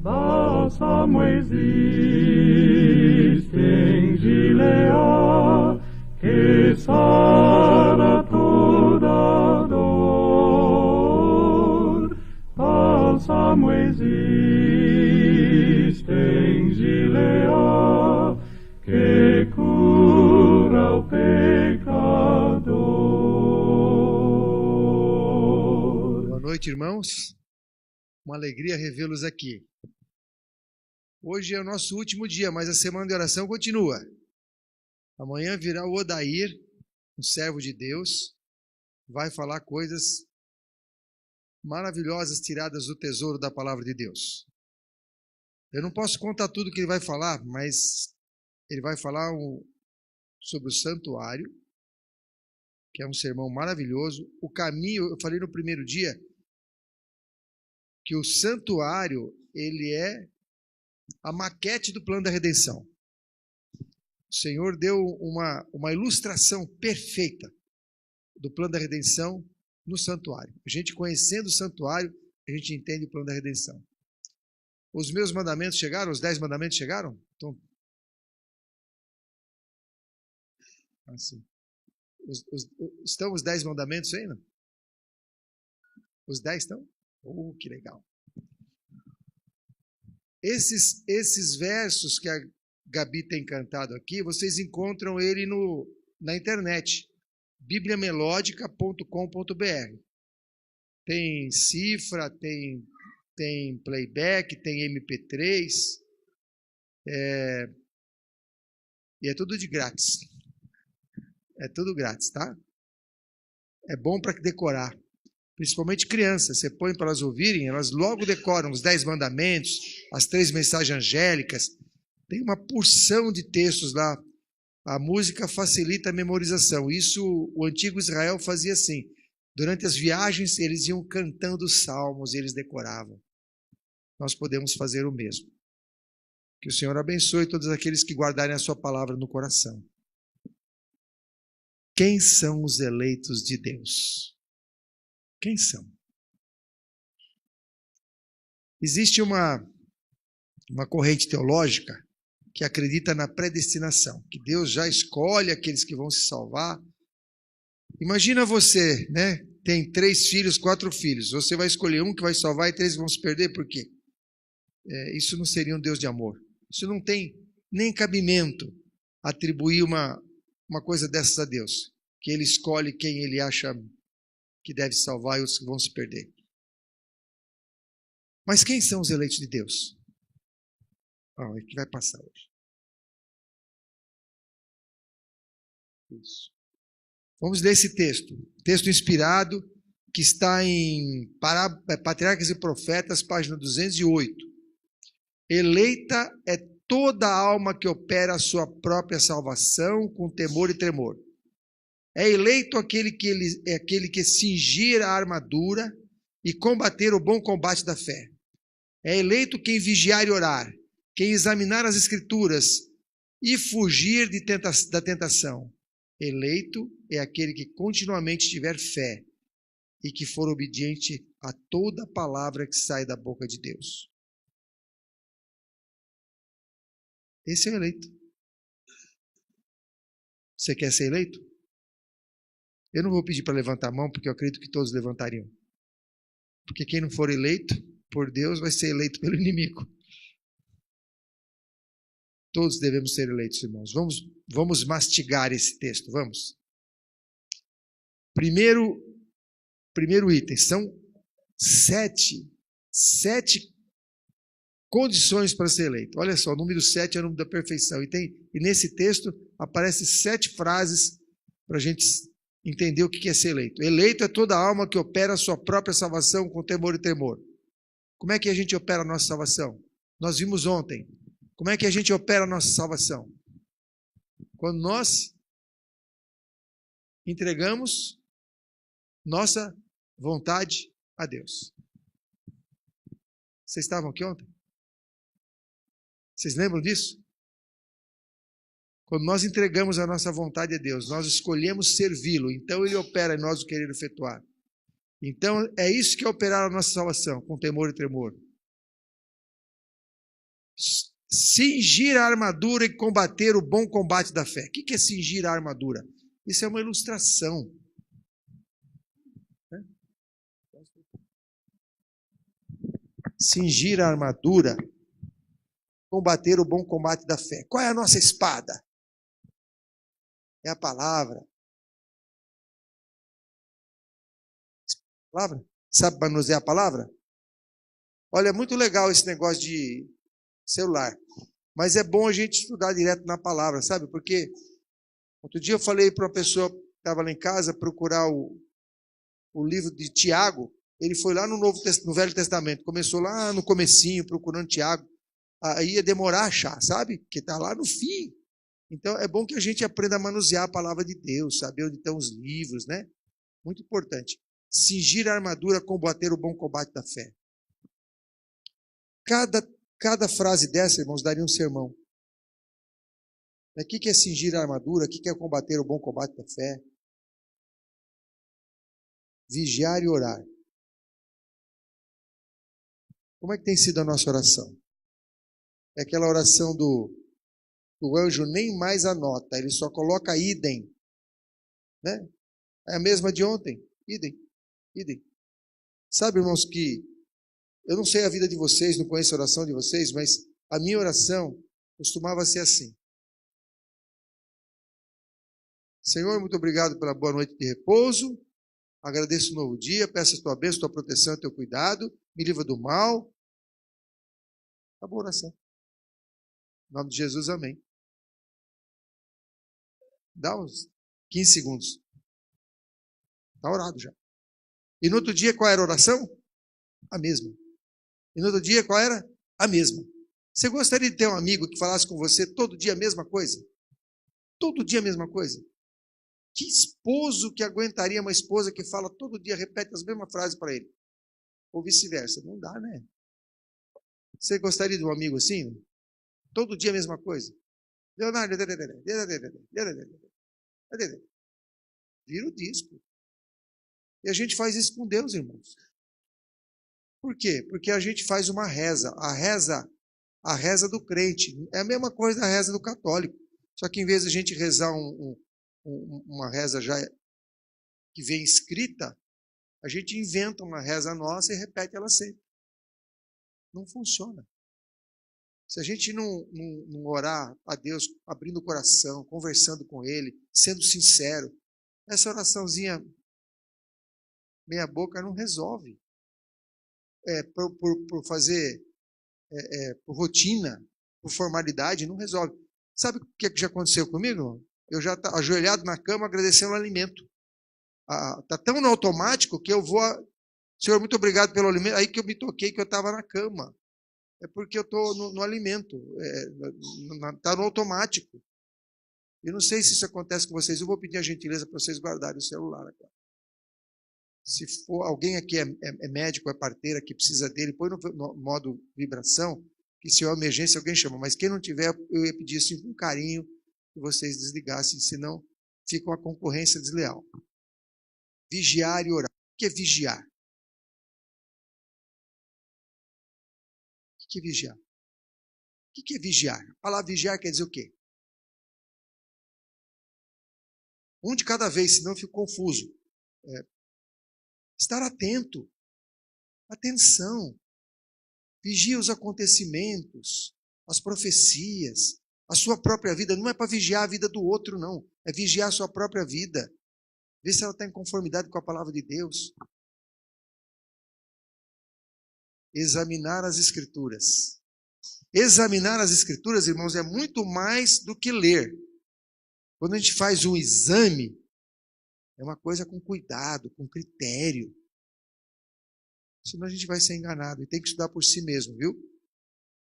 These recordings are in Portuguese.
Bálsamo existe em Gilead, que sara toda dor. Bálsamo existe em Gilead, que cura o pecador. Boa noite, irmãos. Uma alegria revê-los aqui. Hoje é o nosso último dia, mas a semana de oração continua. Amanhã virá o Odair, um servo de Deus, vai falar coisas maravilhosas tiradas do tesouro da palavra de Deus. Eu não posso contar tudo que ele vai falar, mas ele vai falar sobre o santuário, que é um sermão maravilhoso. O caminho, eu falei no primeiro dia, que o santuário, ele é a maquete do plano da redenção. O Senhor deu uma ilustração perfeita do plano da redenção no santuário. A gente conhecendo o santuário, a gente entende o plano da redenção. Os meus mandamentos chegaram? Os 10 mandamentos chegaram? Então, assim. Estão os 10 mandamentos aí, não? Os 10 estão? Que legal. Esses versos que a Gabi tem cantado aqui, vocês encontram ele na internet, bibliamelodica.com.br. Tem cifra, tem playback, tem MP3, e é tudo de grátis. É tudo grátis, tá? É bom para decorar. Principalmente crianças, você põe para elas ouvirem, elas logo decoram os 10 mandamentos, as 3 mensagens angélicas, tem uma porção de textos lá. A música facilita a memorização. Isso o antigo Israel fazia assim. Durante as viagens, eles iam cantando os salmos, eles decoravam. Nós podemos fazer o mesmo. Que o Senhor abençoe todos aqueles que guardarem a sua palavra no coração. Quem são os eleitos de Deus? Quem são? Existe uma corrente teológica que acredita na predestinação, que Deus já escolhe aqueles que vão se salvar. Imagina você, né? Tem 3 filhos, 4 filhos. Você vai escolher um que vai salvar e 3 que vão se perder, por quê? Isso não seria um Deus de amor. Isso não tem nem cabimento atribuir uma coisa dessas a Deus, que Ele escolhe quem Ele acha que deve salvar e outros que vão se perder. Mas quem são os eleitos de Deus? É que vai passar hoje. Isso. Vamos ler esse texto. Texto inspirado que está em Patriarcas e Profetas, página 208. Eleita é toda alma que opera a sua própria salvação com temor e tremor. É eleito aquele que cingir a armadura e combater o bom combate da fé. É eleito quem vigiar e orar, quem examinar as Escrituras e fugir da tentação. Eleito é aquele que continuamente tiver fé e que for obediente a toda palavra que sai da boca de Deus. Esse é o eleito. Você quer ser eleito? Eu não vou pedir para levantar a mão, porque eu acredito que todos levantariam. Porque quem não for eleito por Deus vai ser eleito pelo inimigo. Todos devemos ser eleitos, irmãos. Vamos mastigar esse texto, vamos. Primeiro item, são 7 condições para ser eleito. Olha só, o número 7 é o número da perfeição. E nesse texto aparecem 7 frases para a gente entender o que é ser eleito. Eleito é toda alma que opera a sua própria salvação com temor e tremor. Como é que a gente opera a nossa salvação? Nós vimos ontem. Como é que a gente opera a nossa salvação? Quando nós entregamos nossa vontade a Deus. Vocês estavam aqui ontem? Vocês lembram disso? Quando nós entregamos a nossa vontade a Deus, nós escolhemos servi-lo, então Ele opera em nós o querer efetuar. Então, é isso que é operar a nossa salvação, com temor e tremor. Cingir a armadura e combater o bom combate da fé. O que é cingir a armadura? Isso é uma ilustração. Cingir a armadura, combater o bom combate da fé. Qual é a nossa espada? É a palavra. Palavra? Sabe manusear a palavra? Olha, é muito legal esse negócio de celular. Mas é bom a gente estudar direto na palavra, sabe? Porque outro dia eu falei para uma pessoa que estava lá em casa procurar o livro de Tiago. Ele foi lá no Velho Testamento. Começou lá no comecinho, procurando Tiago. Aí ia demorar a achar, sabe? Porque está lá no fim. Então é bom que a gente aprenda a manusear a palavra de Deus, saber onde estão os livros, né? Muito importante. Cingir a armadura, combater o bom combate da fé. Cada frase dessa, irmãos, daria um sermão. O que é cingir a armadura? O que é combater o bom combate da fé? Vigiar e orar. Como é que tem sido a nossa oração? É aquela oração do anjo nem mais anota, ele só coloca idem. Né? É a mesma de ontem. Idem. Sabe, irmãos, que eu não sei a vida de vocês, não conheço a oração de vocês, mas a minha oração costumava ser assim. Senhor, muito obrigado pela boa noite de repouso. Agradeço o novo dia, peço a tua bênção, tua proteção, teu cuidado. Me livra do mal. Acabou a oração. Em nome de Jesus, amém. Dá uns 15 segundos. Está orado já. E no outro dia, qual era a oração? A mesma. E no outro dia, qual era? A mesma. Você gostaria de ter um amigo que falasse com você todo dia a mesma coisa? Todo dia a mesma coisa? Que esposo que aguentaria uma esposa que fala todo dia, repete as mesmas frases para ele? Ou vice-versa? Não dá, né? Você gostaria de um amigo assim? Todo dia a mesma coisa? Leonardo, vira o disco. E a gente faz isso com Deus, irmãos. Por quê? Porque a gente faz uma reza. A reza do crente. É a mesma coisa da reza do católico. Só que em vez de a gente rezar uma reza já que vem escrita, a gente inventa uma reza nossa e repete ela sempre. Não funciona. Se a gente não orar a Deus, abrindo o coração, conversando com Ele, sendo sincero, essa oraçãozinha meia boca não resolve. Por fazer, por rotina, por formalidade, não resolve. Sabe o que já aconteceu comigo? Eu já estou ajoelhado na cama agradecendo o alimento. Está tão no automático que eu vou... Senhor, muito obrigado pelo alimento. Aí que eu me toquei que eu estava na cama. É porque eu estou no alimento. Está no automático. Eu não sei se isso acontece com vocês. Eu vou pedir a gentileza para vocês guardarem o celular agora. Se for alguém aqui é médico, é parteira, que precisa dele, põe no modo vibração, que se houver emergência alguém chama. Mas quem não tiver, eu ia pedir assim com carinho que vocês desligassem, senão fica uma concorrência desleal. Vigiar e orar. O que é vigiar? O que é vigiar? O que é vigiar? A palavra vigiar quer dizer o quê? Um de cada vez, senão eu fico confuso. Estar atento. Atenção. Vigia os acontecimentos, as profecias, a sua própria vida. Não é para vigiar a vida do outro, não. É vigiar a sua própria vida. Ver se ela está em conformidade com a palavra de Deus. Examinar as Escrituras. Examinar as Escrituras, irmãos, é muito mais do que ler. Quando a gente faz um exame, é uma coisa com cuidado, com critério. Senão a gente vai ser enganado. E tem que estudar por si mesmo, viu?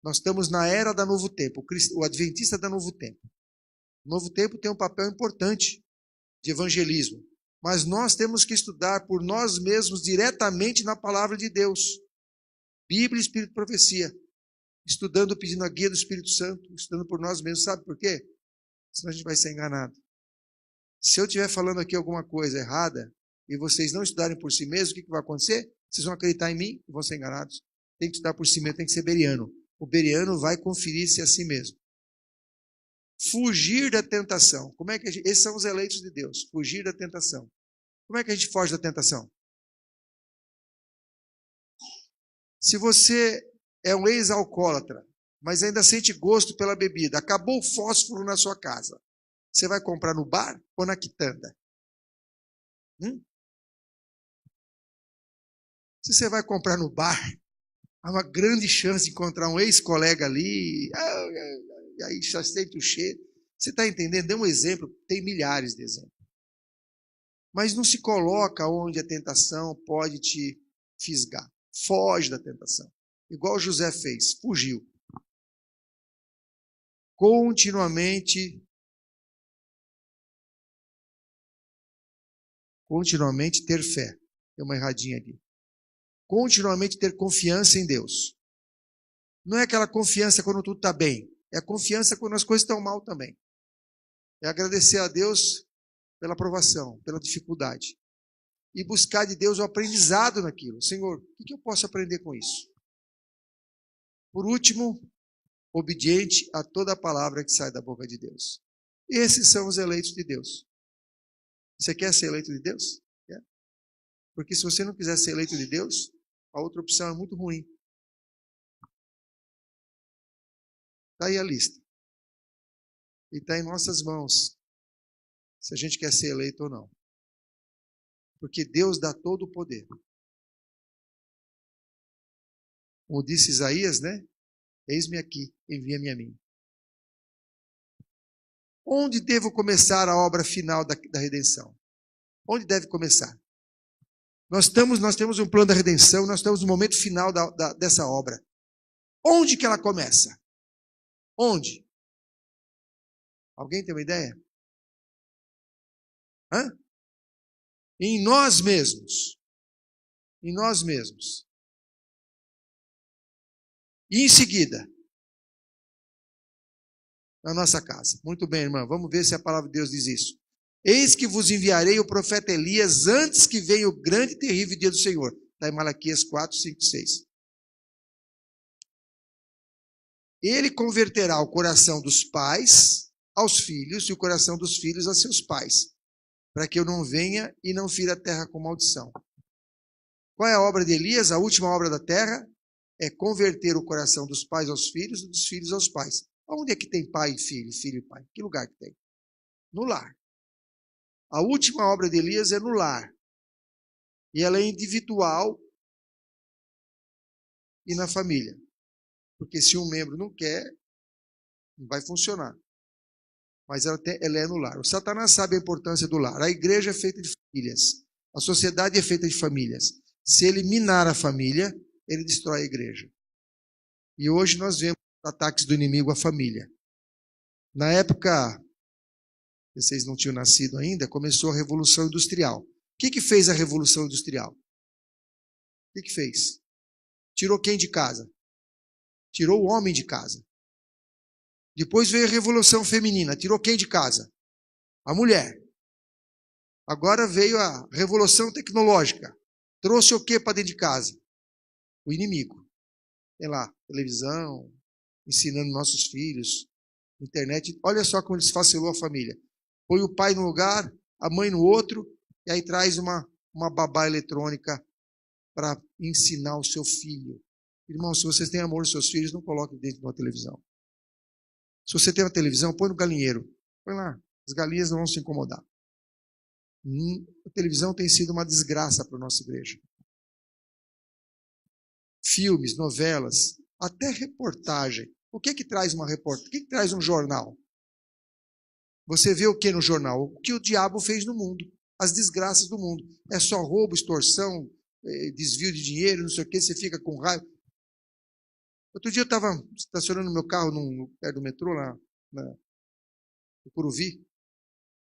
Nós estamos na era da Novo Tempo. O adventista da Novo Tempo. O Novo Tempo tem um papel importante de evangelismo. Mas nós temos que estudar por nós mesmos diretamente na palavra de Deus. Bíblia, Espírito e Profecia. Estudando, pedindo a guia do Espírito Santo. Estudando por nós mesmos. Sabe por quê? Senão a gente vai ser enganado. Se eu estiver falando aqui alguma coisa errada e vocês não estudarem por si mesmos, o que vai acontecer? Vocês vão acreditar em mim e vão ser enganados. Tem que estudar por si mesmo, tem que ser beriano. O Bereano vai conferir-se a si mesmo. Fugir da tentação. Como é que esses são os eleitos de Deus. Fugir da tentação. Como é que a gente foge da tentação? Se você é um ex-alcoólatra, mas ainda sente gosto pela bebida, acabou o fósforo na sua casa, você vai comprar no bar ou na quitanda? Se você vai comprar no bar, há uma grande chance de encontrar um ex-colega ali, e aí já sente o cheiro. Você está entendendo? Dê um exemplo, tem milhares de exemplos. Mas não se coloca onde a tentação pode te fisgar. Foge da tentação. Igual José fez, fugiu. Continuamente ter fé. Tem uma erradinha ali. Continuamente ter confiança em Deus. Não é aquela confiança quando tudo está bem. É a confiança quando as coisas estão mal também. É agradecer a Deus pela provação, pela dificuldade. E buscar de Deus o aprendizado naquilo. Senhor, o que eu posso aprender com isso? Por último, obediente a toda a palavra que sai da boca de Deus. Esses são os eleitos de Deus. Você quer ser eleito de Deus? Quer? Porque se você não quiser ser eleito de Deus, a outra opção é muito ruim. Está aí a lista. E está em nossas mãos, se a gente quer ser eleito ou não. Porque Deus dá todo o poder. Como disse Isaías, né? Eis-me aqui, envia-me a mim. Onde devo começar a obra final da redenção? Onde deve começar? Nós temos um plano da redenção, nós estamos no momento final dessa obra. Onde que ela começa? Onde? Alguém tem uma ideia? Em nós mesmos. Em nós mesmos. E em seguida, na nossa casa. Muito bem, irmã. Vamos ver se a palavra de Deus diz isso. Eis que vos enviarei o profeta Elias antes que venha o grande e terrível dia do Senhor. Está em Malaquias 4, 5, 6. Ele converterá o coração dos pais aos filhos e o coração dos filhos a seus pais, para que eu não venha e não fira a terra com maldição. Qual é a obra de Elias? A última obra da terra é converter o coração dos pais aos filhos e dos filhos aos pais. Onde é que tem pai e filho, filho e pai? Que lugar que tem? No lar. A última obra de Elias é no lar. E ela é individual e na família. Porque se um membro não quer, não vai funcionar. Mas ela é no lar. O Satanás sabe a importância do lar. A igreja é feita de famílias. A sociedade é feita de famílias. Se ele minar a família, ele destrói a igreja. E hoje nós vemos ataques do inimigo à família. Na época, vocês não tinham nascido ainda, começou a Revolução Industrial. O que fez a Revolução Industrial? O que fez? Tirou quem de casa? Tirou o homem de casa. Depois veio a Revolução Feminina. Tirou quem de casa? A mulher. Agora veio a Revolução Tecnológica. Trouxe o que para dentro de casa? O inimigo. Tem lá, televisão, ensinando nossos filhos, internet. Olha só como desfacelou a família. Põe o pai num lugar, a mãe no outro, e aí traz uma babá eletrônica para ensinar o seu filho. Irmão, se vocês têm amor nos seus filhos, não coloquem dentro de uma televisão. Se você tem uma televisão, põe no galinheiro. Põe lá. As galinhas não vão se incomodar. A televisão tem sido uma desgraça para a nossa igreja. Filmes, novelas, até reportagem. O que traz uma reportagem? O que traz um jornal? Você vê o que no jornal? O que o diabo fez no mundo. As desgraças do mundo. É só roubo, extorsão, desvio de dinheiro, não sei o que, você fica com raiva. Outro dia eu estava estacionando meu carro perto do metrô, lá no Curuvi.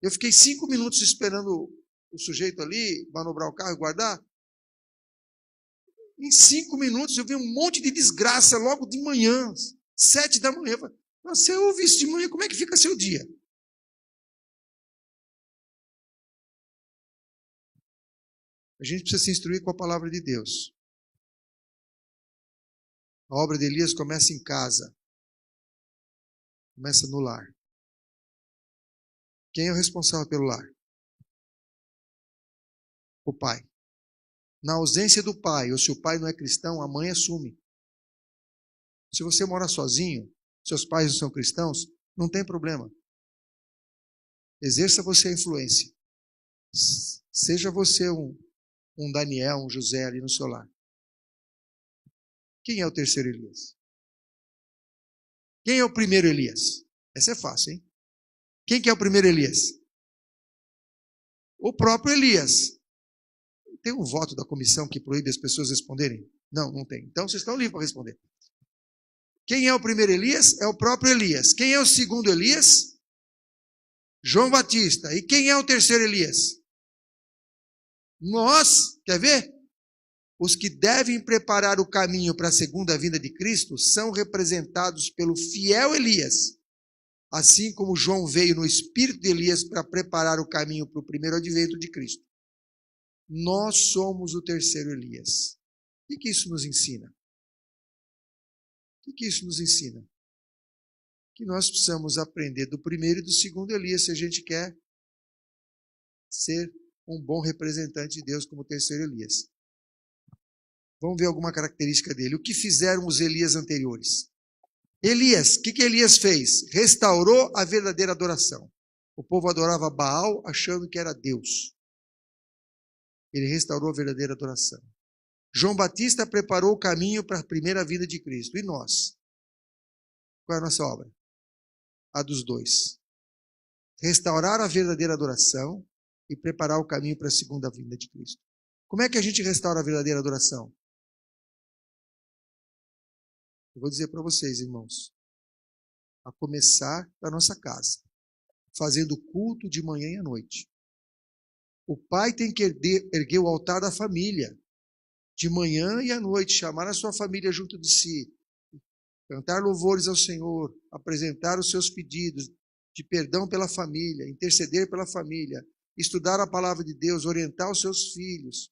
Eu fiquei 5 minutos esperando o sujeito ali manobrar o carro e guardar. Em 5 minutos eu vi um monte de desgraça logo de manhã, 7 da manhã. Você ouve isso de manhã, como é que fica seu dia? A gente precisa se instruir com a palavra de Deus. A obra de Elias começa em casa. Começa no lar. Quem é o responsável pelo lar? O pai. Na ausência do pai, ou se o pai não é cristão, a mãe assume. Se você mora sozinho, seus pais não são cristãos, não tem problema. Exerça você a influência. Seja você um Daniel, um José ali no seu lar. Quem é o terceiro Elias? Quem é o primeiro Elias? Essa é fácil, hein? Quem que é o primeiro Elias? O próprio Elias. Tem um voto da comissão que proíbe as pessoas responderem? Não, não tem. Então vocês estão livres para responder. Quem é o primeiro Elias? É o próprio Elias. Quem é o segundo Elias? João Batista. E quem é o terceiro Elias? Nós, quer ver? Os que devem preparar o caminho para a segunda vinda de Cristo são representados pelo fiel Elias. Assim como João veio no espírito de Elias para preparar o caminho para o primeiro advento de Cristo. Nós somos o terceiro Elias. O que isso nos ensina? O que isso nos ensina? Que nós precisamos aprender do primeiro e do segundo Elias se a gente quer ser um bom representante de Deus como terceiro Elias. Vamos ver alguma característica dele. O que fizeram os Elias anteriores? Elias, o que Elias fez? Restaurou a verdadeira adoração. O povo adorava Baal achando que era Deus. Ele restaurou a verdadeira adoração. João Batista preparou o caminho para a primeira vinda de Cristo. E nós? Qual é a nossa obra? A dos dois. Restaurar a verdadeira adoração e preparar o caminho para a segunda vinda de Cristo. Como é que a gente restaura a verdadeira adoração? Eu vou dizer para vocês, irmãos. A começar da nossa casa. Fazendo culto de manhã e à noite. O pai tem que erguer o altar da família. De manhã e à noite. Chamar a sua família junto de si. Cantar louvores ao Senhor. Apresentar os seus pedidos de perdão pela família. Interceder pela família. Estudar a palavra de Deus. Orientar os seus filhos.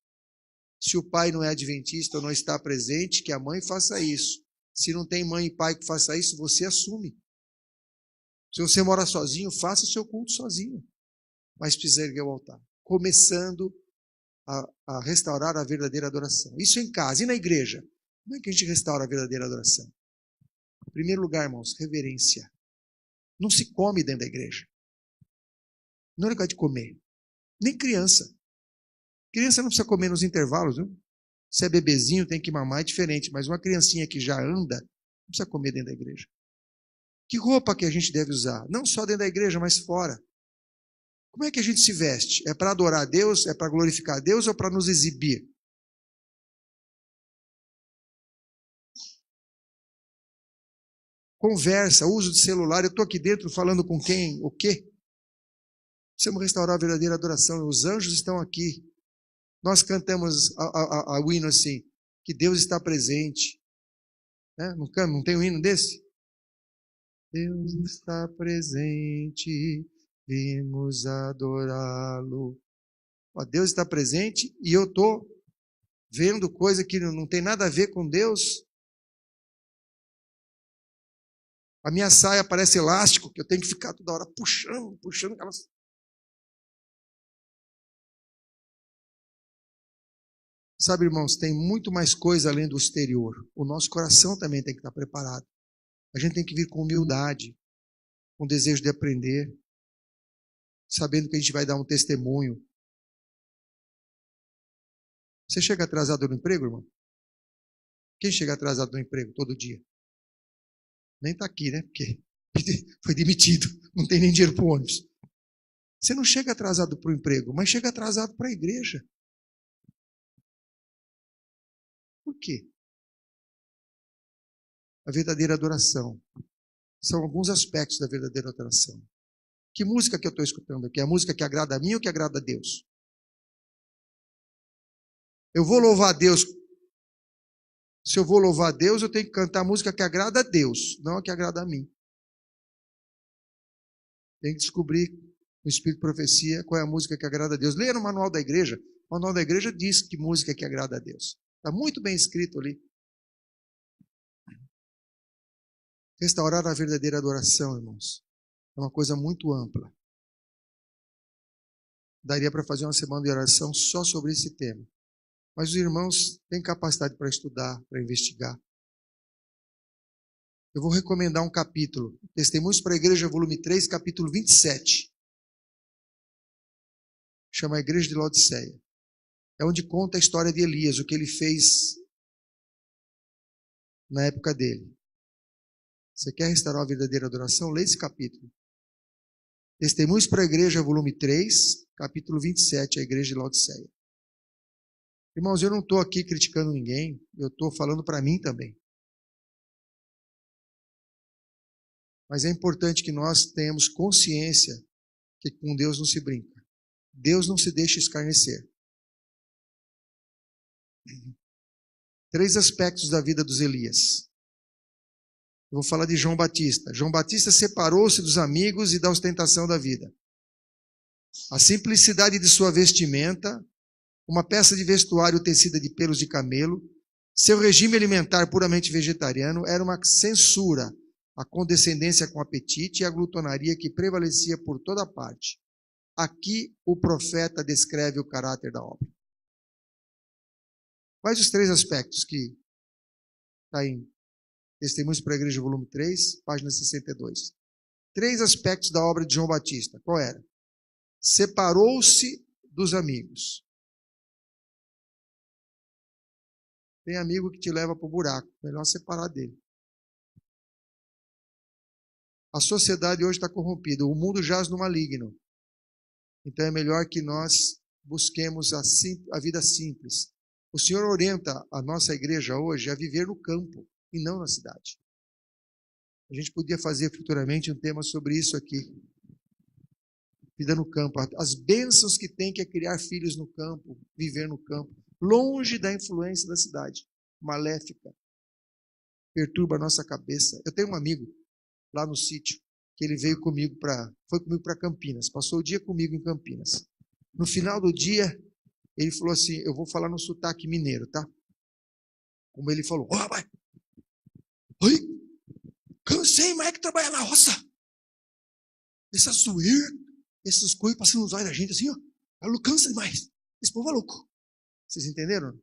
Se o pai não é adventista ou não está presente, que a mãe faça isso. Se não tem mãe e pai que faça isso, você assume. Se você mora sozinho, faça o seu culto sozinho. Mas precisa erguer o altar. Começando a restaurar a verdadeira adoração. Isso em casa. E na igreja? Como é que a gente restaura a verdadeira adoração? Em primeiro lugar, irmãos, reverência. Não se come dentro da igreja. Não é lugar de comer. Nem criança. Criança não precisa comer nos intervalos, viu? Se é bebezinho, tem que mamar, é diferente. Mas uma criancinha que já anda, não precisa comer dentro da igreja. Que roupa que a gente deve usar? Não só dentro da igreja, mas fora. Como é que a gente se veste? É para adorar a Deus? É para glorificar a Deus ou para nos exibir? Conversa, uso de celular. Eu estou aqui dentro falando com quem? O quê? Precisamos restaurar a verdadeira adoração. Os anjos estão aqui. Nós cantamos o hino assim, que Deus está presente. Né? Não tem um hino desse? Deus está presente, vimos adorá-lo. Deus está presente e eu estou vendo coisa que não tem nada a ver com Deus. A minha saia parece elástico, que eu tenho que ficar toda hora puxando aquelas... Sabe, irmãos, tem muito mais coisa além do exterior. O nosso coração também tem que estar preparado. A gente tem que vir com humildade, com desejo de aprender, sabendo que a gente vai dar um testemunho. Você chega atrasado no emprego, irmão? Quem chega atrasado no emprego todo dia? Nem está aqui, né? Porque foi demitido, não tem nem dinheiro para o ônibus. Você não chega atrasado para o emprego, mas chega atrasado para a igreja. Por quê? A verdadeira adoração. São alguns aspectos da verdadeira adoração. Que música que eu estou escutando aqui? É a música que agrada a mim ou que agrada a Deus? Eu vou louvar a Deus. Se eu vou louvar a Deus, eu tenho que cantar a música que agrada a Deus, não a que agrada a mim. Tem que descobrir no Espírito de Profecia qual é a música que agrada a Deus. Leia no manual da igreja. O manual da igreja diz que música que agrada a Deus. Está muito bem escrito ali. Restaurar a verdadeira adoração, irmãos, é uma coisa muito ampla. Daria para fazer uma semana de oração só sobre esse tema. Mas os irmãos têm capacidade para estudar, para investigar. Eu vou recomendar um capítulo. Testemunhos para a Igreja, volume 3, capítulo 27. Chama a Igreja de Laodiceia. É onde conta a história de Elias, o que ele fez na época dele. Você quer restaurar a verdadeira adoração? Leia esse capítulo. Testemunhos para a Igreja, volume 3, capítulo 27, a Igreja de Laodiceia. Irmãos, eu não estou aqui criticando ninguém, eu estou falando para mim também. Mas é importante que nós tenhamos consciência que com Deus não se brinca. Deus não se deixa escarnecer. 3 aspectos da vida dos Elias. Eu vou falar de João Batista. João Batista separou-se dos amigos e da ostentação da vida. A simplicidade de sua vestimenta, uma peça de vestuário tecida de pelos de camelo, seu regime alimentar puramente vegetariano era uma censura à condescendência com apetite e à glutonaria que prevalecia por toda parte. Aqui o profeta descreve o caráter da obra. Quais os 3 aspectos que está em Testemunhos para a Igreja, volume 3, página 62. 3 aspectos da obra de João Batista. Qual era? Separou-se dos amigos. Tem amigo que te leva para o buraco. Melhor separar dele. A sociedade hoje está corrompida. O mundo jaz no maligno. Então é melhor que nós busquemos a vida simples. O Senhor orienta a nossa igreja hoje a viver no campo e não na cidade. A gente podia fazer futuramente um tema sobre isso aqui. Vida no campo. As bênçãos que tem que é criar filhos no campo, viver no campo, longe da influência da cidade, maléfica. Perturba a nossa cabeça. Eu tenho um amigo lá no sítio, que ele foi comigo para Campinas, passou o dia comigo em Campinas. No final do dia, ele falou assim, eu vou falar no sotaque mineiro, tá? Como ele falou, ô rapaz, oi, cansei mais que trabalhar na roça. Essa zoeira, essas coisas passando nos olhos da gente assim, ó, ela cansa demais. Esse povo é louco. Vocês entenderam?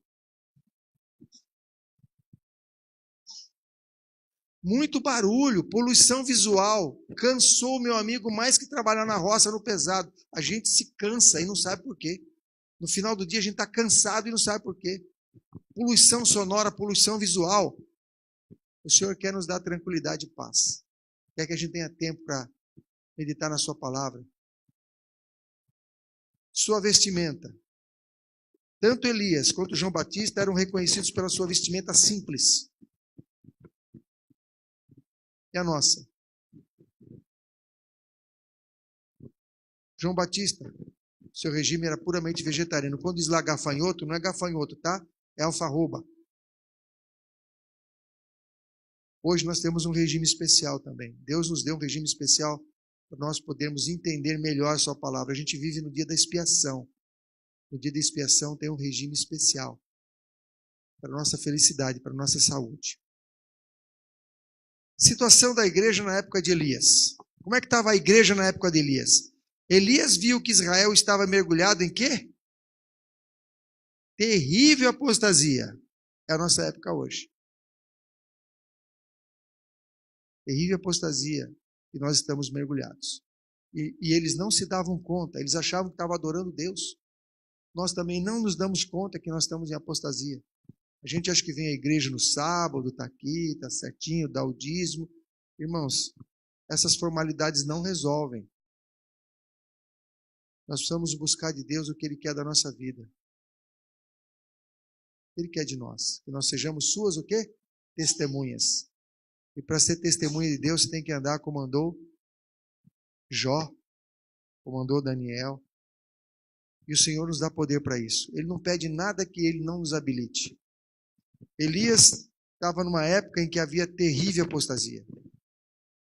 Muito barulho, poluição visual. Cansou meu amigo mais que trabalhar na roça, no pesado. A gente se cansa e não sabe por quê. No final do dia a gente está cansado e não sabe por quê. Poluição sonora, poluição visual. O Senhor quer nos dar tranquilidade e paz. Quer que a gente tenha tempo para meditar na sua palavra. Sua vestimenta. Tanto Elias quanto João Batista eram reconhecidos pela sua vestimenta simples. E a nossa? João Batista, seu regime era puramente vegetariano. Quando diz lá gafanhoto, não é gafanhoto, tá? É alfarroba. Hoje nós temos um regime especial também. Deus nos deu um regime especial para nós podermos entender melhor a sua palavra. A gente vive no dia da expiação. No dia da expiação tem um regime especial para a nossa felicidade, para a nossa saúde. Situação da igreja na época de Elias. Como é que estava a igreja na época de Elias? Elias viu que Israel estava mergulhado em quê? Terrível apostasia. É a nossa época hoje. Terrível apostasia que nós estamos mergulhados. E eles não se davam conta, eles achavam que estavam adorando Deus. Nós também não nos damos conta que nós estamos em apostasia. A gente acha que vem à igreja no sábado, está aqui, está certinho, dá o dízimo. Irmãos, essas formalidades não resolvem. Nós precisamos buscar de Deus o que Ele quer da nossa vida. Ele quer de nós. Que nós sejamos suas o quê? Testemunhas. E para ser testemunha de Deus, você tem que andar como andou Jó, como andou Daniel. E o Senhor nos dá poder para isso. Ele não pede nada que Ele não nos habilite. Elias estava numa época em que havia terrível apostasia.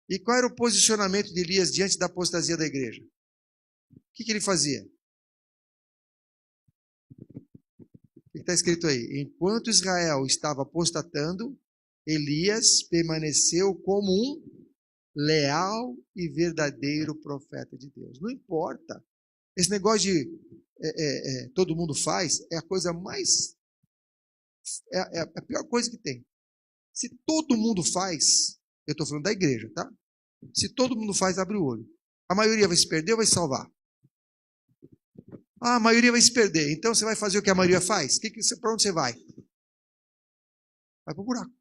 E qual era o posicionamento de Elias diante da apostasia da igreja? O que ele fazia? O que está escrito aí? Enquanto Israel estava apostatando, Elias permaneceu como um leal e verdadeiro profeta de Deus. Não importa. Esse negócio de todo mundo faz é a coisa mais... É a pior coisa que tem. Se todo mundo faz, eu estou falando da igreja, tá? Se todo mundo faz, abre o olho. A maioria vai se perder ou vai se salvar? Ah, a maioria vai se perder. Então você vai fazer o que a maioria faz? Para onde você vai? Vai para o buraco.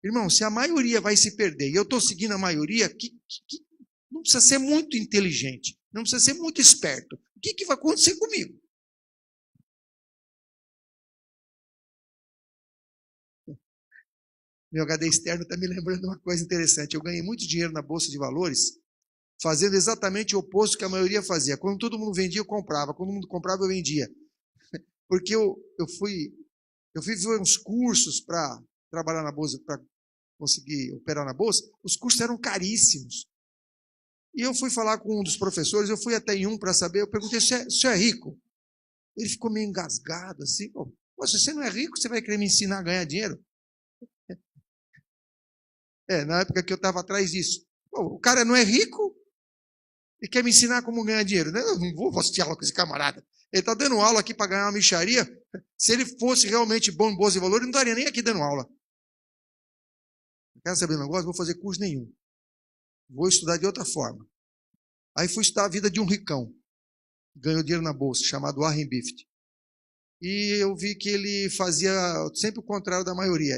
Irmão, se a maioria vai se perder e eu estou seguindo a maioria, não precisa ser muito inteligente, não precisa ser muito esperto. O que vai acontecer comigo? Meu HD externo está me lembrando uma coisa interessante. Eu ganhei muito dinheiro na Bolsa de Valores, fazendo exatamente o oposto que a maioria fazia. Quando todo mundo vendia, eu comprava. Quando todo mundo comprava, eu vendia. Porque eu fui ver uns cursos para trabalhar na Bolsa, para conseguir operar na Bolsa. Os cursos eram caríssimos. E eu fui falar com um dos professores, eu fui até em um para saber, eu perguntei, o senhor é rico? Ele ficou meio engasgado, assim. Pô, se você não é rico, você vai querer me ensinar a ganhar dinheiro? Na época que eu estava atrás disso. Pô, o cara não é rico e quer me ensinar como ganhar dinheiro. Eu não vou assistir aula com esse camarada. Ele está dando aula aqui para ganhar uma mixaria. Se ele fosse realmente bom em Bolsa de Valores, ele não estaria nem aqui dando aula. Quer saber um negócio? Não vou fazer curso nenhum. Vou estudar de outra forma. Aí fui estudar a vida de um ricão. Ganhou dinheiro na Bolsa, chamado Warren Buffett. E eu vi que ele fazia sempre o contrário da maioria.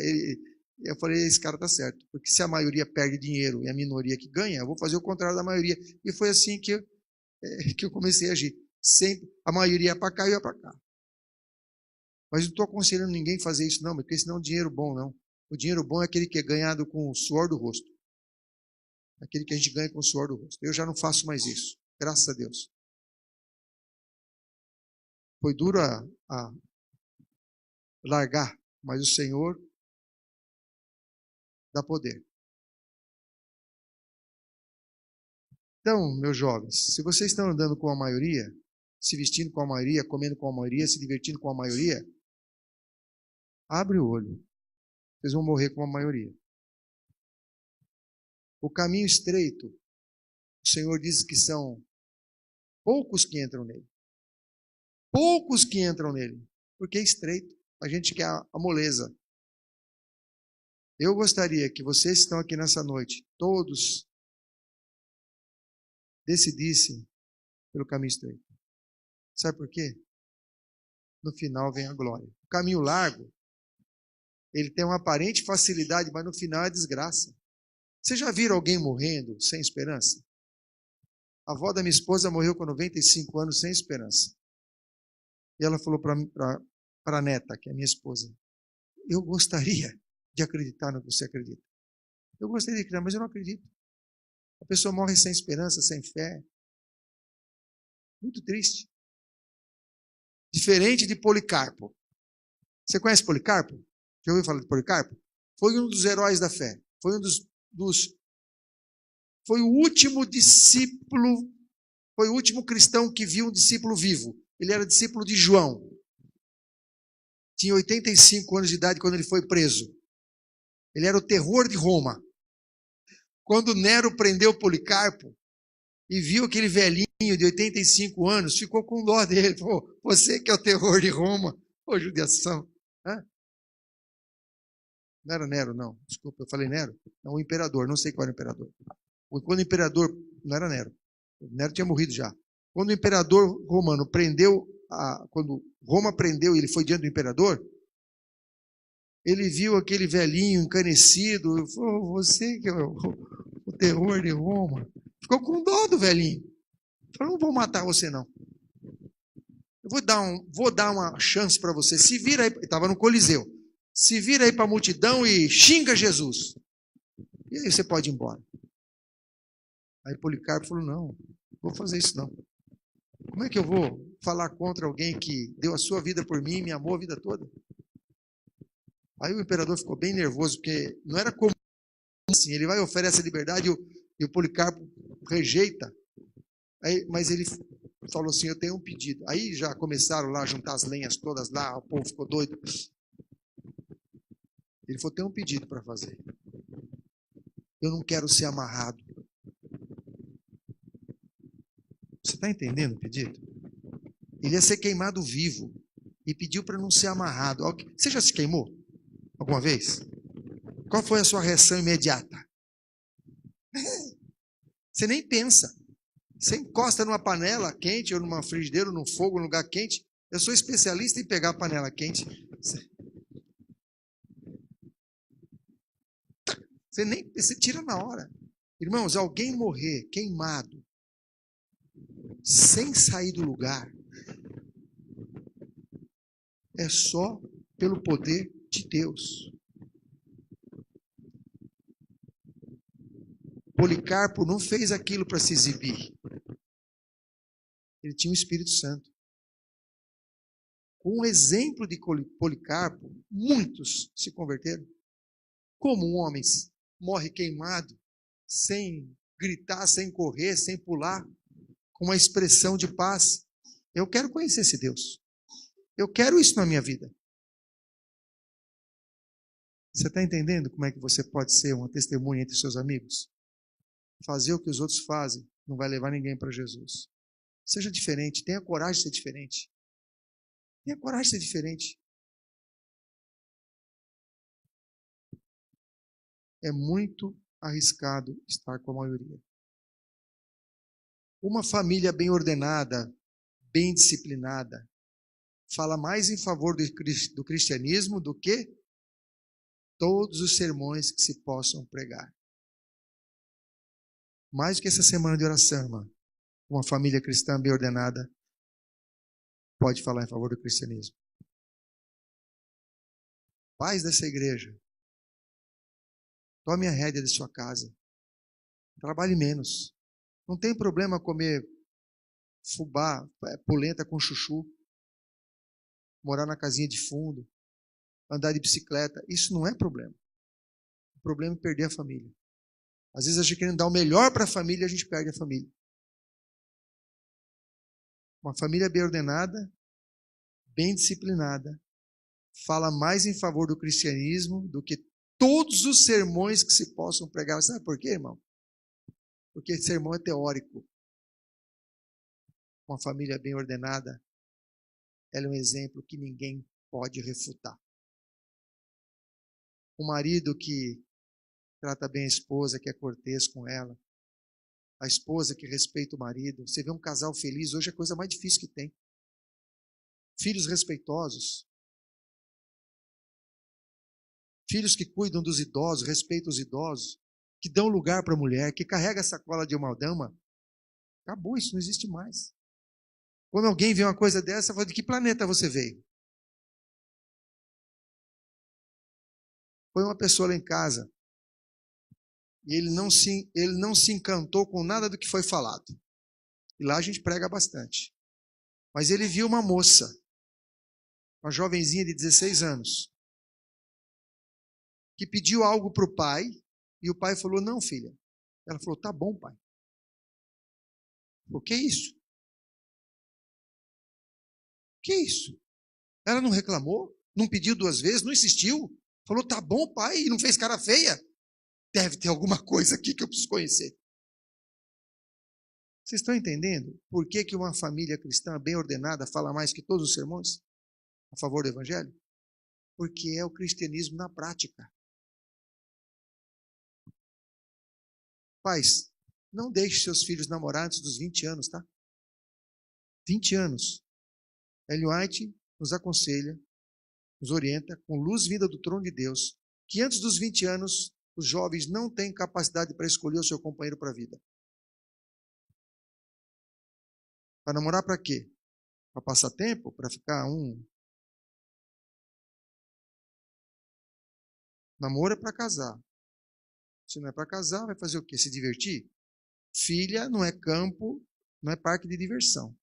Eu falei, esse cara está certo. Porque se a maioria perde dinheiro e a minoria que ganha, eu vou fazer o contrário da maioria. E foi assim que eu comecei a agir. Sempre a maioria ia para cá e eu ia para cá. Mas não estou aconselhando ninguém a fazer isso, não, porque senão não é dinheiro bom, não. O dinheiro bom é aquele que é ganhado com o suor do rosto. Aquele que a gente ganha com o suor do rosto. Eu já não faço mais isso, graças a Deus. Foi duro a largar, mas o Senhor dá poder. Então, meus jovens, se vocês estão andando com a maioria, se vestindo com a maioria, comendo com a maioria, se divertindo com a maioria, abre o olho. Vocês vão morrer com a maioria. O caminho estreito, o Senhor diz que são poucos que entram nele. Poucos que entram nele, porque é estreito. A gente quer a moleza. Eu gostaria que vocês que estão aqui nessa noite, todos, decidissem pelo caminho estreito. Sabe por quê? No final vem a glória. O caminho largo, ele tem uma aparente facilidade, mas no final é desgraça. Vocês já viram alguém morrendo sem esperança? A avó da minha esposa morreu com 95 anos sem esperança. E ela falou para a neta, que é minha esposa, eu gostaria de acreditar no que você acredita. Eu gostaria de acreditar, mas eu não acredito. A pessoa morre sem esperança, sem fé. Muito triste. Diferente de Policarpo. Você conhece Policarpo? Já ouviu falar de Policarpo? Foi um dos heróis da fé. Foi um foi o último discípulo, foi o último cristão que viu um discípulo vivo. Ele era discípulo de João. Tinha 85 anos de idade quando ele foi preso. Ele era o terror de Roma. Quando Nero prendeu Policarpo e viu aquele velhinho de 85 anos, ficou com dó dele. Pô, você que é o terror de Roma. Pô, judiação. Hã? Não era Nero, não. Desculpa, eu falei Nero. Não, o imperador, não sei qual era o imperador. Quando o imperador, não era Nero. O Nero tinha morrido já. Quando o imperador romano prendeu, quando Roma prendeu e ele foi diante do imperador, ele viu aquele velhinho encanecido, falou, você que é o terror de Roma. Ficou com dó do velhinho. Falou, não vou matar você não. Eu vou dar uma chance para você. Se vira aí, estava no Coliseu. Se vira aí para a multidão e xinga Jesus. E aí você pode ir embora. Aí Policarpo falou, não vou fazer isso não. Como é que eu vou falar contra alguém que deu a sua vida por mim e me amou a vida toda? Aí o imperador ficou bem nervoso, porque não era comum assim, ele vai e oferece a liberdade e o Policarpo rejeita. Aí, mas ele falou assim, eu tenho um pedido. Aí já começaram lá a juntar as lenhas todas lá, o povo ficou doido. Ele falou, tem um pedido para fazer. Eu não quero ser amarrado. Você está entendendo o pedido? Ele ia ser queimado vivo e pediu para não ser amarrado. Você já se queimou alguma vez? Qual foi a sua reação imediata? Você nem pensa. Você encosta numa panela quente ou numa frigideira, ou num fogo, num lugar quente. Eu sou especialista em pegar a panela quente. Você tira na hora. Irmãos, alguém morrer queimado, sem sair do lugar, é só pelo poder de Deus. Policarpo não fez aquilo para se exibir. Ele tinha o Espírito Santo. Com o exemplo de Policarpo, muitos se converteram. Como um homem morre queimado, sem gritar, sem correr, sem pular, com uma expressão de paz. Eu quero conhecer esse Deus. Eu quero isso na minha vida. Você está entendendo como é que você pode ser uma testemunha entre seus amigos? Fazer o que os outros fazem não vai levar ninguém para Jesus. Seja diferente, tenha coragem de ser diferente. Tenha coragem de ser diferente. É muito arriscado estar com a maioria. Uma família bem ordenada, bem disciplinada, fala mais em favor do cristianismo do que todos os sermões que se possam pregar. Mais do que essa semana de oração, irmã, uma família cristã bem ordenada pode falar em favor do cristianismo. Pais dessa igreja, tome a rédea de sua casa. Trabalhe menos. Não tem problema comer fubá, polenta com chuchu, morar na casinha de fundo, andar de bicicleta. Isso não é problema. O problema é perder a família. Às vezes a gente querendo dar o melhor para a família, a gente perde a família. Uma família bem ordenada, bem disciplinada, fala mais em favor do cristianismo do que todos os sermões que se possam pregar. Sabe por quê, irmão? Porque sermão é teórico. Uma família bem ordenada, ela é um exemplo que ninguém pode refutar. Um marido que trata bem a esposa, que é cortês com ela. A esposa que respeita o marido. Você vê um casal feliz, hoje é a coisa mais difícil que tem. Filhos respeitosos. Filhos que cuidam dos idosos, respeitam os idosos, que dão lugar para a mulher, que carrega a sacola de uma dama. Acabou, isso não existe mais. Quando alguém vê uma coisa dessa, fala, de que planeta você veio? Foi uma pessoa lá em casa e ele não se encantou com nada do que foi falado. E lá a gente prega bastante. Mas ele viu uma moça, uma jovenzinha de 16 anos, que pediu algo para o pai, e o pai falou, não, filha. Ela falou, tá bom, pai. O que é isso? O que é isso? Ela não reclamou, não pediu 2 vezes, não insistiu. Falou, tá bom, pai, e não fez cara feia. Deve ter alguma coisa aqui que eu preciso conhecer. Vocês estão entendendo por que uma família cristã bem ordenada fala mais que todos os sermões a favor do evangelho? Porque é o cristianismo na prática. Pais, não deixe seus filhos namorar antes dos 20 anos, tá? 20 anos. Ellen White nos aconselha, nos orienta, com luz vinda do trono de Deus, que antes dos 20 anos, os jovens não têm capacidade para escolher o seu companheiro para a vida. Para namorar para quê? Para passar tempo? Para ficar Namoro é para casar. Se não é para casar, vai fazer o quê? Se divertir? Filha não é campo, não é parque de diversão.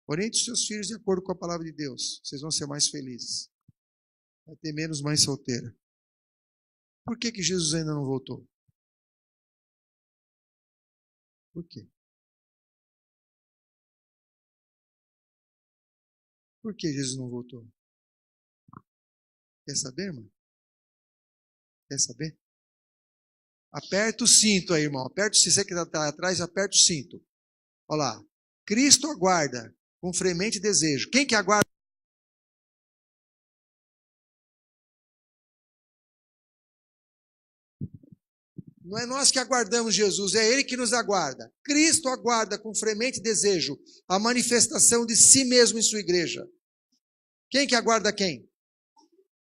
Oriente os seus filhos de acordo com a palavra de Deus. Vocês vão ser mais felizes. Vai ter menos mãe solteira. Por que Jesus ainda não voltou? Por quê? Por que Jesus não voltou? Quer saber, irmão? Quer saber? Aperta o cinto aí, irmão. Aperta o cinto. Você que está atrás, aperta o cinto. Olha lá. Cristo aguarda com fremente desejo. Quem que aguarda? Não é nós que aguardamos Jesus, é Ele que nos aguarda. Cristo aguarda com fremente desejo a manifestação de si mesmo em sua igreja. Quem que aguarda quem?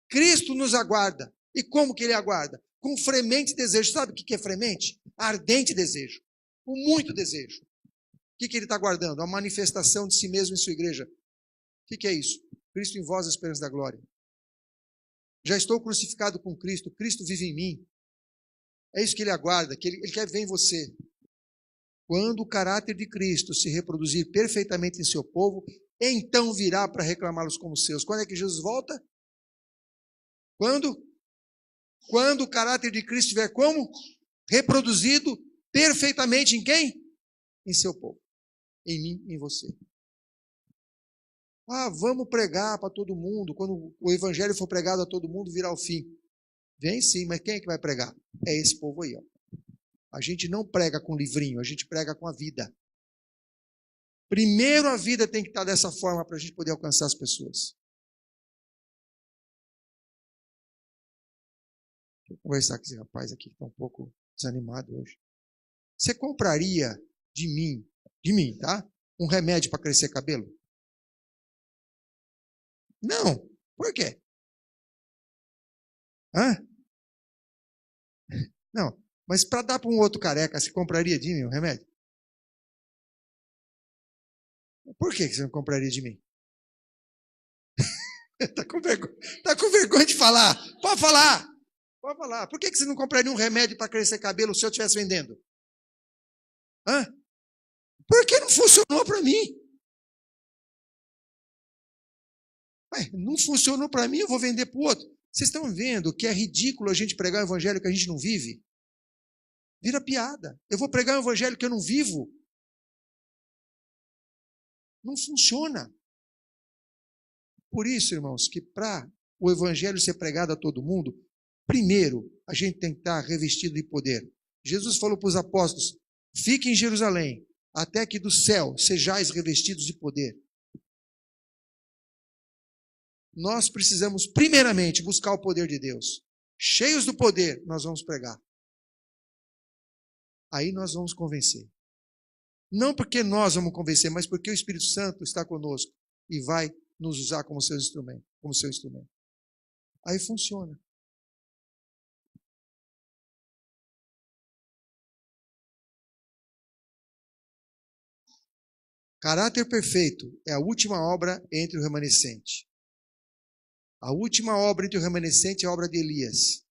Cristo nos aguarda. E como que Ele aguarda? Com fremente desejo. Sabe o que é fremente? Ardente desejo. Com muito desejo. O que Ele está aguardando? A manifestação de si mesmo em sua igreja. O que é isso? Cristo em vós, a esperança da glória. Já estou crucificado com Cristo. Cristo vive em mim. É isso que Ele aguarda, que Ele quer ver em você. Quando o caráter de Cristo se reproduzir perfeitamente em seu povo, então virá para reclamá-los como seus. Quando é que Jesus volta? Quando? Quando o caráter de Cristo estiver como? Reproduzido perfeitamente em quem? Em seu povo. Em mim, em você. Ah, vamos pregar para todo mundo. Quando o evangelho for pregado a todo mundo, virá o fim. Vem sim, mas quem é que vai pregar? É esse povo aí, ó. A gente não prega com livrinho, a gente prega com a vida. Primeiro a vida tem que estar dessa forma para a gente poder alcançar as pessoas. Deixa eu conversar com esse rapaz aqui que está um pouco desanimado hoje. Você compraria de mim, tá? Um remédio para crescer cabelo? Não. Por quê? Hã? Não. Mas para dar para um outro careca, você compraria de mim um remédio? Por que você não compraria de mim? Está com vergonha de falar. Pode falar. Pode falar. Por que você não compraria um remédio para crescer cabelo se eu estivesse vendendo? Hã? Porque não funcionou para mim. Ué, não funcionou para mim, eu vou vender para o outro. Vocês estão vendo que é ridículo a gente pregar o evangelho que a gente não vive? Vira piada. Eu vou pregar um evangelho que eu não vivo. Não funciona. Por isso, irmãos, que para o evangelho ser pregado a todo mundo, primeiro, a gente tem que estar revestido de poder. Jesus falou para os apóstolos, fiquem em Jerusalém, até que do céu sejais revestidos de poder. Nós precisamos, primeiramente, buscar o poder de Deus. Cheios do poder, nós vamos pregar. Aí nós vamos convencer. Não porque nós vamos convencer, mas porque o Espírito Santo está conosco e vai nos usar como seu instrumento. Aí funciona. Caráter perfeito é a última obra entre o remanescente. A última obra entre o remanescente é a obra de Elias.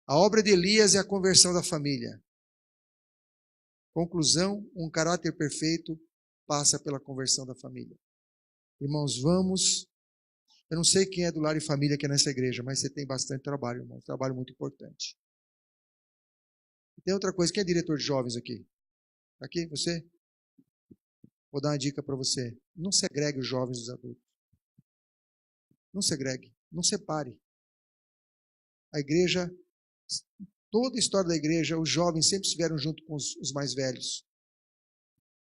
A obra de Elias é a conversão da família. Conclusão, um caráter perfeito passa pela conversão da família. Irmãos, vamos... Eu não sei quem é do lar e família aqui nessa igreja, mas você tem bastante trabalho, irmão. Um trabalho muito importante. E tem outra coisa, quem é diretor de jovens aqui? Aqui, você? Vou dar uma dica para você. Não segregue os jovens dos adultos. Não segregue, não separe. A igreja, toda a história da igreja, os jovens sempre estiveram junto com os mais velhos.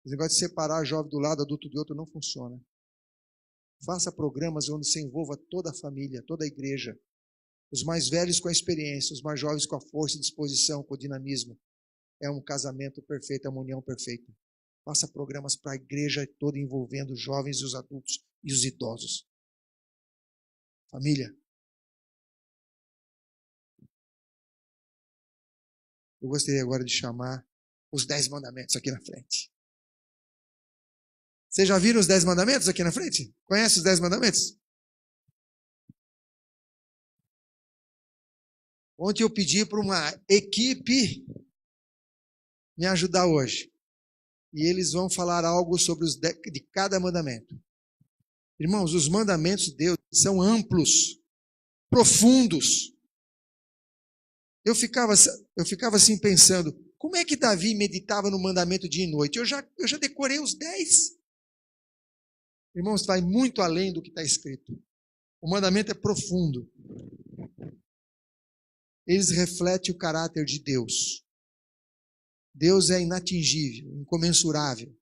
O negócio de separar jovem do lado, adulto do outro, não funciona. Faça programas onde se envolva toda a família, toda a igreja. Os mais velhos com a experiência, os mais jovens com a força e disposição, com o dinamismo. É um casamento perfeito, é uma união perfeita. Faça programas para a igreja toda envolvendo os jovens e os adultos e os idosos. Família. Eu gostaria agora de chamar os 10 mandamentos aqui na frente. Vocês já viram os 10 mandamentos aqui na frente? Conhece os 10 mandamentos? Ontem eu pedi para uma equipe me ajudar hoje. E eles vão falar algo sobre de cada mandamento. Irmãos, os mandamentos de Deus são amplos, profundos. Eu ficava assim pensando, como é que Davi meditava no mandamento dia e noite? Eu já decorei os 10. Irmãos, vai muito além do que está escrito. O mandamento é profundo. Eles refletem o caráter de Deus. Deus é inatingível, incomensurável.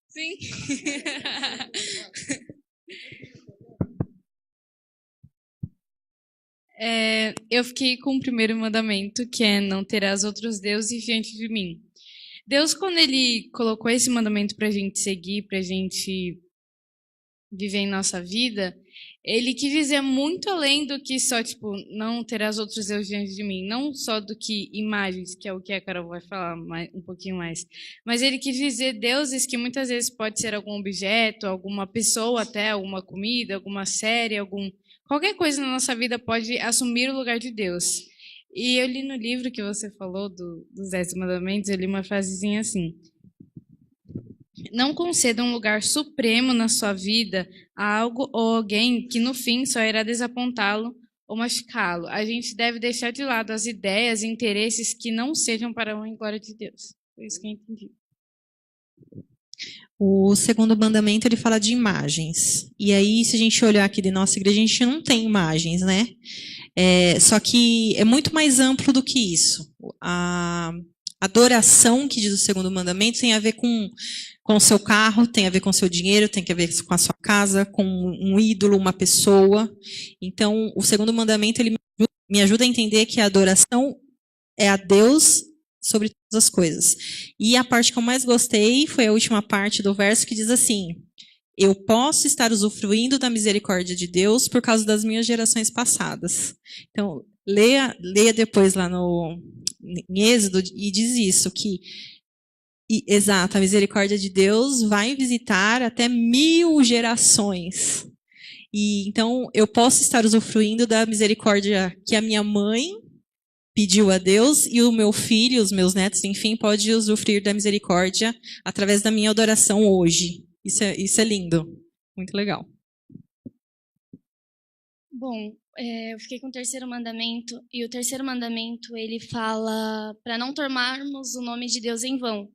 Sim. Eu fiquei com o primeiro mandamento, que é não terás outros deuses diante de mim. Deus, quando ele colocou esse mandamento para a gente seguir, para a gente viver em nossa vida, ele quis dizer muito além do que só, tipo, não terás outros deuses diante de mim. Não só do que imagens, que é o que a Carol vai falar um pouquinho mais. Mas ele quis dizer deuses que muitas vezes pode ser algum objeto, alguma pessoa até, alguma comida, alguma série, qualquer coisa na nossa vida pode assumir o lugar de Deus. E eu li no livro que você falou, dos 10 mandamentos, eu li uma frasezinha assim: não conceda um lugar supremo na sua vida a algo ou alguém que no fim só irá desapontá-lo ou machucá-lo. A gente deve deixar de lado as ideias e interesses que não sejam para a honra e glória de Deus. Foi isso que eu entendi. O segundo mandamento, ele fala de imagens. E aí, se a gente olhar aqui de nossa igreja, a gente não tem imagens, né? Só que é muito mais amplo do que isso. A adoração, que diz o segundo mandamento, tem a ver com o seu carro, tem a ver com o seu dinheiro, tem a ver com a sua casa, com um ídolo, uma pessoa. Então, o segundo mandamento, ele me ajuda a entender que a adoração é a Deus sobre todas as coisas. E a parte que eu mais gostei foi a última parte do verso que diz assim: eu posso estar usufruindo da misericórdia de Deus por causa das minhas gerações passadas. Então, leia depois lá em Êxodo e diz isso, exato, a misericórdia de Deus vai visitar até 1000 gerações. E então, eu posso estar usufruindo da misericórdia que a minha mãe pediu a Deus, e o meu filho, os meus netos, enfim, pode usufruir da misericórdia através da minha adoração hoje. Isso é lindo. Muito legal. Bom, eu fiquei com o terceiro mandamento, e o terceiro mandamento, ele fala para não tomarmos o nome de Deus em vão.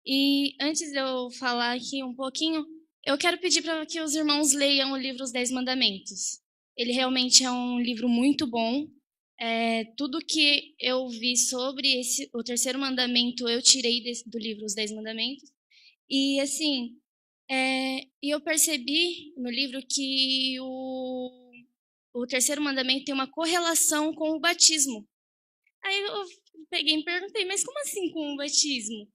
E antes de eu falar aqui um pouquinho, eu quero pedir para que os irmãos leiam o livro Os 10 Mandamentos. Ele realmente é um livro muito bom. Tudo que eu vi sobre o terceiro mandamento, eu tirei do livro Os 10 Mandamentos. E assim, e eu percebi no livro que o terceiro mandamento tem uma correlação com o batismo. Aí eu peguei e me perguntei, mas como assim com o batismo?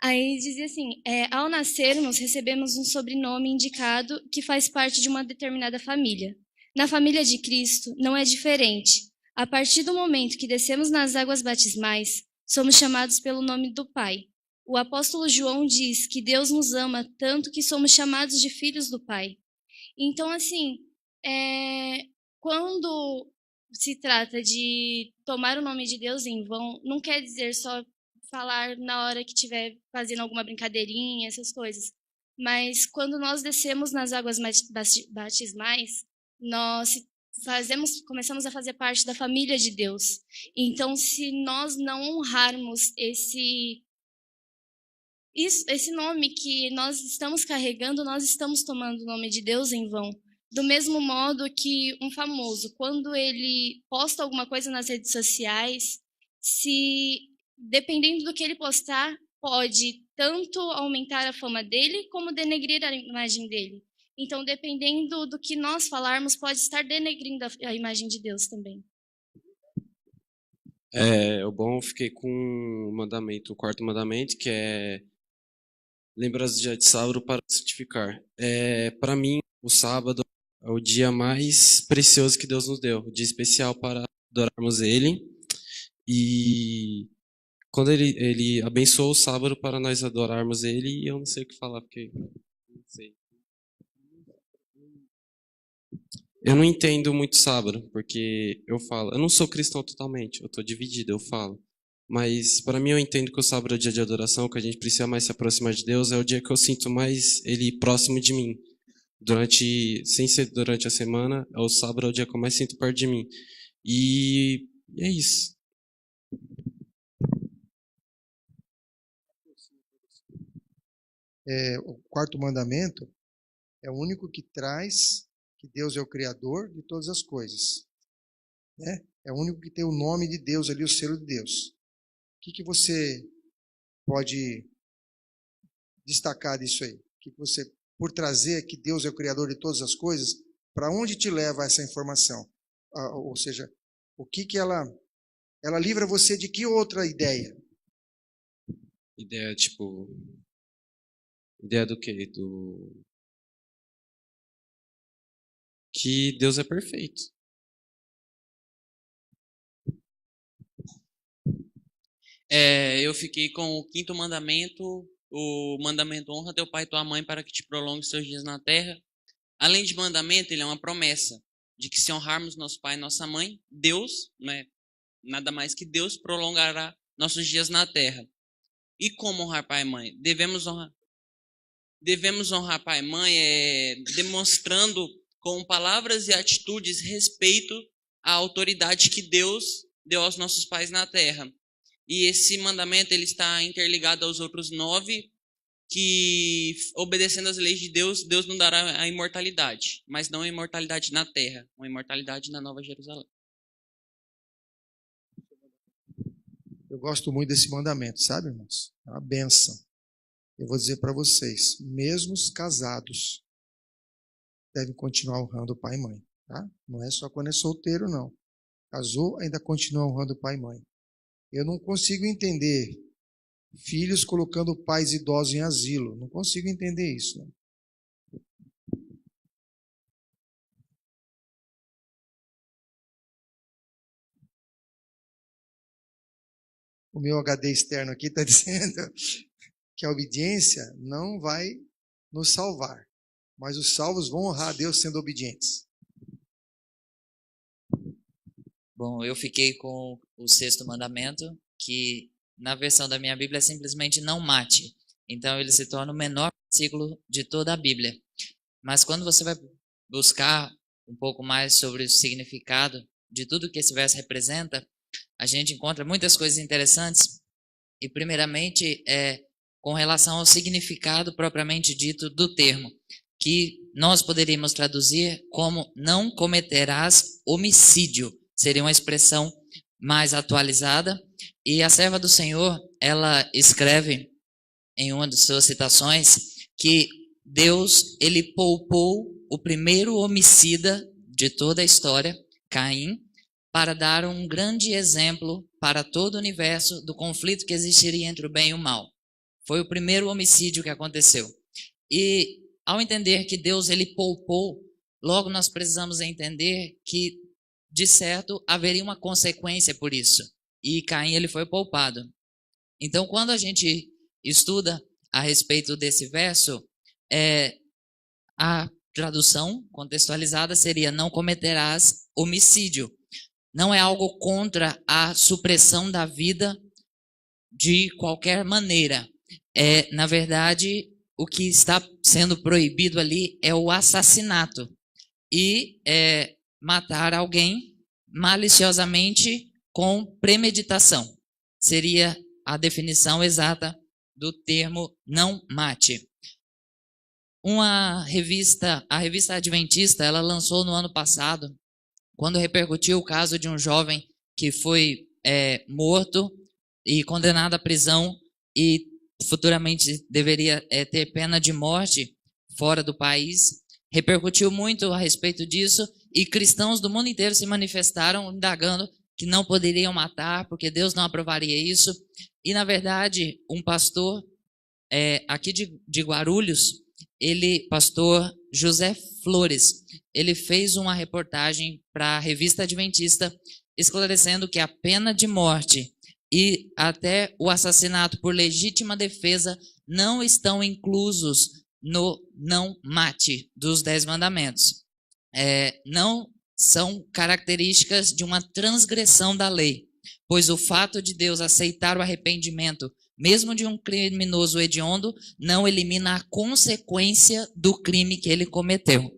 Aí dizia assim, ao nascermos, recebemos um sobrenome indicado que faz parte de uma determinada família. Na família de Cristo, não é diferente. A partir do momento que descemos nas águas batismais, somos chamados pelo nome do Pai. O apóstolo João diz que Deus nos ama tanto que somos chamados de filhos do Pai. Então, assim, quando se trata de tomar o nome de Deus em vão, não quer dizer só falar na hora que estiver fazendo alguma brincadeirinha, essas coisas. Mas quando nós descemos nas águas batismais, nós começamos a fazer parte da família de Deus. Então, se nós não honrarmos esse nome que nós estamos carregando, nós estamos tomando o nome de Deus em vão. Do mesmo modo que um famoso, quando ele posta alguma coisa nas redes sociais, dependendo do que ele postar, pode tanto aumentar a fama dele, como denegrir a imagem dele. Então, dependendo do que nós falarmos, pode estar denegrindo a imagem de Deus também. Eu fiquei com o quarto mandamento, que é lembrar do dia de sábado para santificar. Para mim, o sábado é o dia mais precioso que Deus nos deu, o dia especial para adorarmos Ele. E quando ele abençoou o sábado para nós adorarmos Ele, eu não sei o que falar, porque não sei. Eu não entendo muito sábado, porque eu não sou cristão totalmente, eu estou dividido, eu falo. Mas para mim eu entendo que o sábado é o dia de adoração, que a gente precisa mais se aproximar de Deus, é o dia que eu sinto mais Ele próximo de mim. Sem ser durante a semana, o sábado é o dia que eu mais sinto perto de mim. E é isso. o quarto mandamento é o único que traz que Deus é o Criador de todas as coisas. Né? É o único que tem o nome de Deus ali, o selo de Deus. O que você pode destacar disso aí? O que você, por trazer que Deus é o Criador de todas as coisas, para onde te leva essa informação? Ou seja, o que ela livra você de que outra ideia? Ideia, ideia do quê? Que Deus é perfeito. Eu fiquei com o quinto mandamento, o mandamento honra teu pai e tua mãe para que te prolongue os seus dias na terra. Além de mandamento, ele é uma promessa de que se honrarmos nosso pai e nossa mãe, Deus, né, nada mais que Deus, prolongará nossos dias na terra. E como honrar pai e mãe? Devemos honrar pai e mãe demonstrando com palavras e atitudes respeito à autoridade que Deus deu aos nossos pais na terra. E esse mandamento ele está interligado aos outros 9, que obedecendo às leis de Deus, Deus não dará a imortalidade, mas não a imortalidade na terra, uma imortalidade na Nova Jerusalém. Eu gosto muito desse mandamento, sabe, irmãos? É uma bênção. Eu vou dizer para vocês, mesmo os casados devem continuar honrando pai e mãe, tá? Não é só quando é solteiro, não. Casou, ainda continua honrando pai e mãe. Eu não consigo entender filhos colocando pais idosos em asilo. Não consigo entender isso. Não. O meu HD externo aqui está dizendo que a obediência não vai nos salvar, mas os salvos vão honrar a Deus sendo obedientes. Bom, eu fiquei com o sexto mandamento, que na versão da minha Bíblia é simplesmente não mate. Então ele se torna o menor versículo de toda a Bíblia. Mas quando você vai buscar um pouco mais sobre o significado de tudo que esse verso representa, a gente encontra muitas coisas interessantes. E primeiramente com relação ao significado propriamente dito do termo, que nós poderíamos traduzir como não cometerás homicídio. Seria uma expressão mais atualizada. E a serva do Senhor, ela escreve em uma de suas citações que Deus, ele poupou o primeiro homicida de toda a história, Caim, para dar um grande exemplo para todo o universo do conflito que existiria entre o bem e o mal. Foi o primeiro homicídio que aconteceu. E ao entender que Deus, ele poupou, logo nós precisamos entender que de certo, haveria uma consequência por isso. E Caim, ele foi poupado. Então, quando a gente estuda a respeito desse verso, a tradução contextualizada seria não cometerás homicídio. Não é algo contra a supressão da vida de qualquer maneira. Na verdade, o que está sendo proibido ali é o assassinato. E matar alguém maliciosamente com premeditação. Seria a definição exata do termo não mate. A revista Adventista, ela lançou no ano passado, quando repercutiu o caso de um jovem que foi morto e condenado à prisão e futuramente deveria ter pena de morte fora do país. Repercutiu muito a respeito disso e cristãos do mundo inteiro se manifestaram indagando que não poderiam matar porque Deus não aprovaria isso. E, na verdade, um pastor aqui de Guarulhos, pastor José Flores, ele fez uma reportagem para a revista Adventista esclarecendo que a pena de morte e até o assassinato por legítima defesa não estão inclusos no não mate dos 10 mandamentos. Não são características de uma transgressão da lei, pois o fato de Deus aceitar o arrependimento, mesmo de um criminoso hediondo, não elimina a consequência do crime que ele cometeu.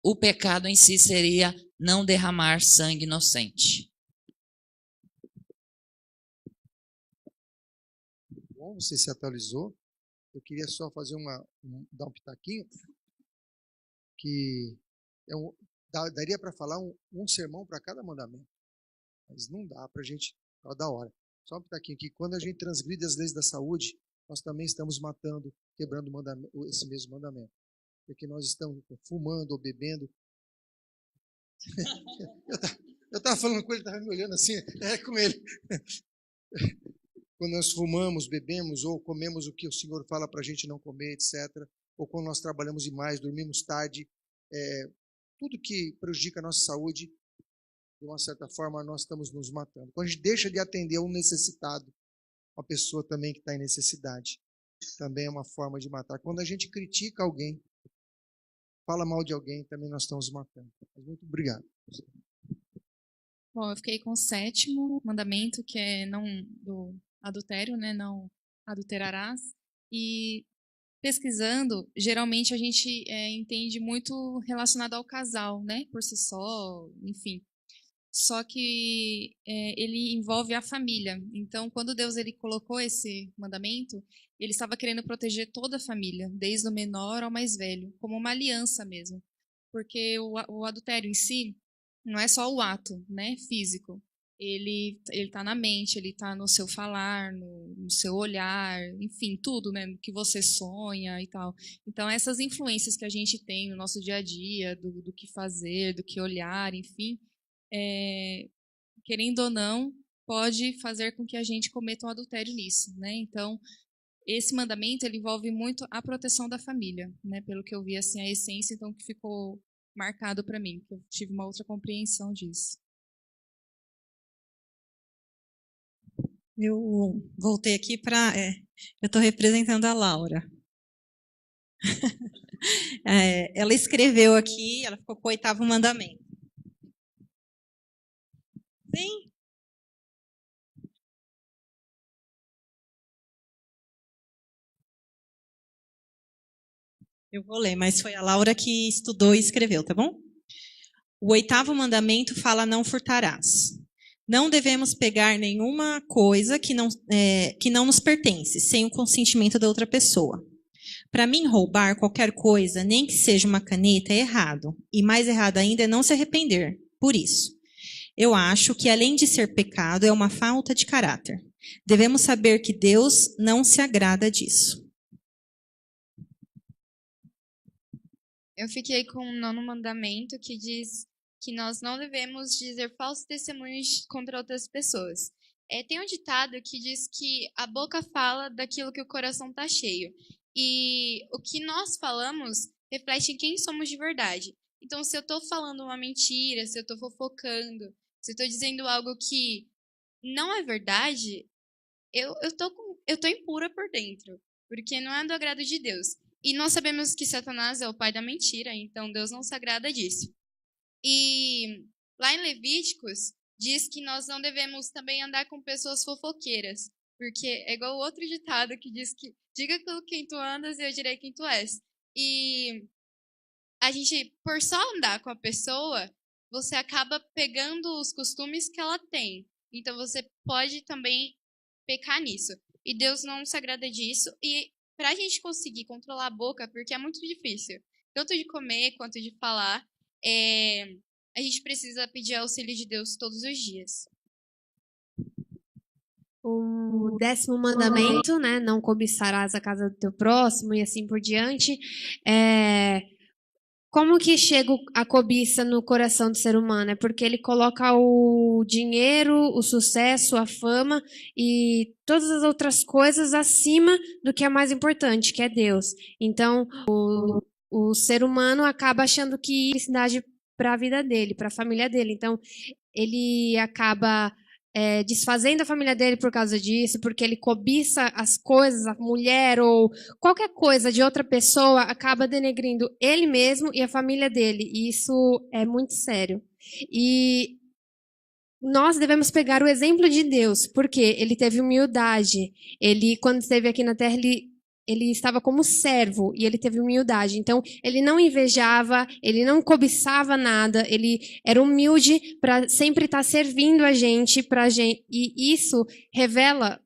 O pecado em si seria não derramar sangue inocente. Bom, você se atualizou. eu queria só fazer dar um pitaquinho, que daria para falar um sermão para cada mandamento, mas não dá para a gente falar da hora. Só um pitaquinho aqui, quando a gente transgride as leis da saúde, nós também estamos matando, quebrando esse mesmo mandamento, porque nós estamos fumando ou bebendo. Eu estava falando com ele, estava me olhando assim, com ele. Quando nós fumamos, bebemos ou comemos o que o Senhor fala para a gente não comer, etc. Ou quando nós trabalhamos demais, dormimos tarde, tudo que prejudica a nossa saúde, de uma certa forma, nós estamos nos matando. Quando a gente deixa de atender um necessitado, uma pessoa também que está em necessidade, também é uma forma de matar. Quando a gente critica alguém, fala mal de alguém, também nós estamos matando. Muito obrigado. Bom, eu fiquei com o 7º mandamento, que é não do adultério, né? Não adulterarás. E pesquisando, geralmente a gente entende muito relacionado ao casal, né? Por si só, enfim. Só que ele envolve a família. Então, quando Deus ele colocou esse mandamento, ele estava querendo proteger toda a família, desde o menor ao mais velho, como uma aliança mesmo. Porque o adultério em si não é só o ato, né, físico. Ele está na mente, ele está no seu falar, no seu olhar, enfim, tudo, né, no que você sonha e tal. Então, essas influências que a gente tem no nosso dia a dia, do que fazer, do que olhar, enfim, querendo ou não, pode fazer com que a gente cometa um adultério nisso, né? Então, esse mandamento ele envolve muito a proteção da família, né? Pelo que eu vi, assim, a essência, então, que ficou marcado para mim, que eu tive uma outra compreensão disso. Eu voltei aqui para... eu estou representando a Laura. Ela escreveu aqui, ela ficou com o 8º mandamento. Sim. Eu vou ler, mas foi a Laura que estudou e escreveu, tá bom? O 8º mandamento fala: não furtarás. Não devemos pegar nenhuma coisa que não nos pertence, sem o consentimento da outra pessoa. Para mim, roubar qualquer coisa, nem que seja uma caneta, é errado. E mais errado ainda é não se arrepender. Por isso, eu acho que, além de ser pecado, é uma falta de caráter. Devemos saber que Deus não se agrada disso. Eu fiquei com o 9º mandamento, que diz que nós não devemos dizer falsos testemunhos contra outras pessoas. Tem um ditado que diz que a boca fala daquilo que o coração está cheio. E o que nós falamos reflete em quem somos de verdade. Então, se eu estou falando uma mentira, se eu estou fofocando, se eu estou dizendo algo que não é verdade, eu tô impura por dentro, porque não é do agrado de Deus. E nós sabemos que Satanás é o pai da mentira, então Deus não se agrada disso. E lá em Levíticos, diz que nós não devemos também andar com pessoas fofoqueiras, porque é igual o outro ditado que diz que diga com quem tu andas e eu direi quem tu és. E a gente, por só andar com a pessoa, você acaba pegando os costumes que ela tem. Então você pode também pecar nisso. E Deus não se agrada disso. E para a gente conseguir controlar a boca, porque é muito difícil, tanto de comer quanto de falar, a gente precisa pedir auxílio de Deus todos os dias. O 10º mandamento, né? Não cobiçarás a casa do teu próximo e assim por diante. Como que chega a cobiça no coração do ser humano? É porque ele coloca o dinheiro, o sucesso, a fama e todas as outras coisas acima do que é mais importante, que é Deus. Então, o ser humano acaba achando que felicidade para a vida dele, para a família dele. Então, ele acaba desfazendo a família dele por causa disso, porque ele cobiça as coisas, a mulher ou qualquer coisa de outra pessoa, acaba denegrindo ele mesmo e a família dele. E isso é muito sério. E nós devemos pegar o exemplo de Deus, porque ele teve humildade. Ele, quando esteve aqui na Terra, ele estava como servo e ele teve humildade. Então, ele não invejava, ele não cobiçava nada, ele era humilde para sempre estar servindo a gente, e isso revela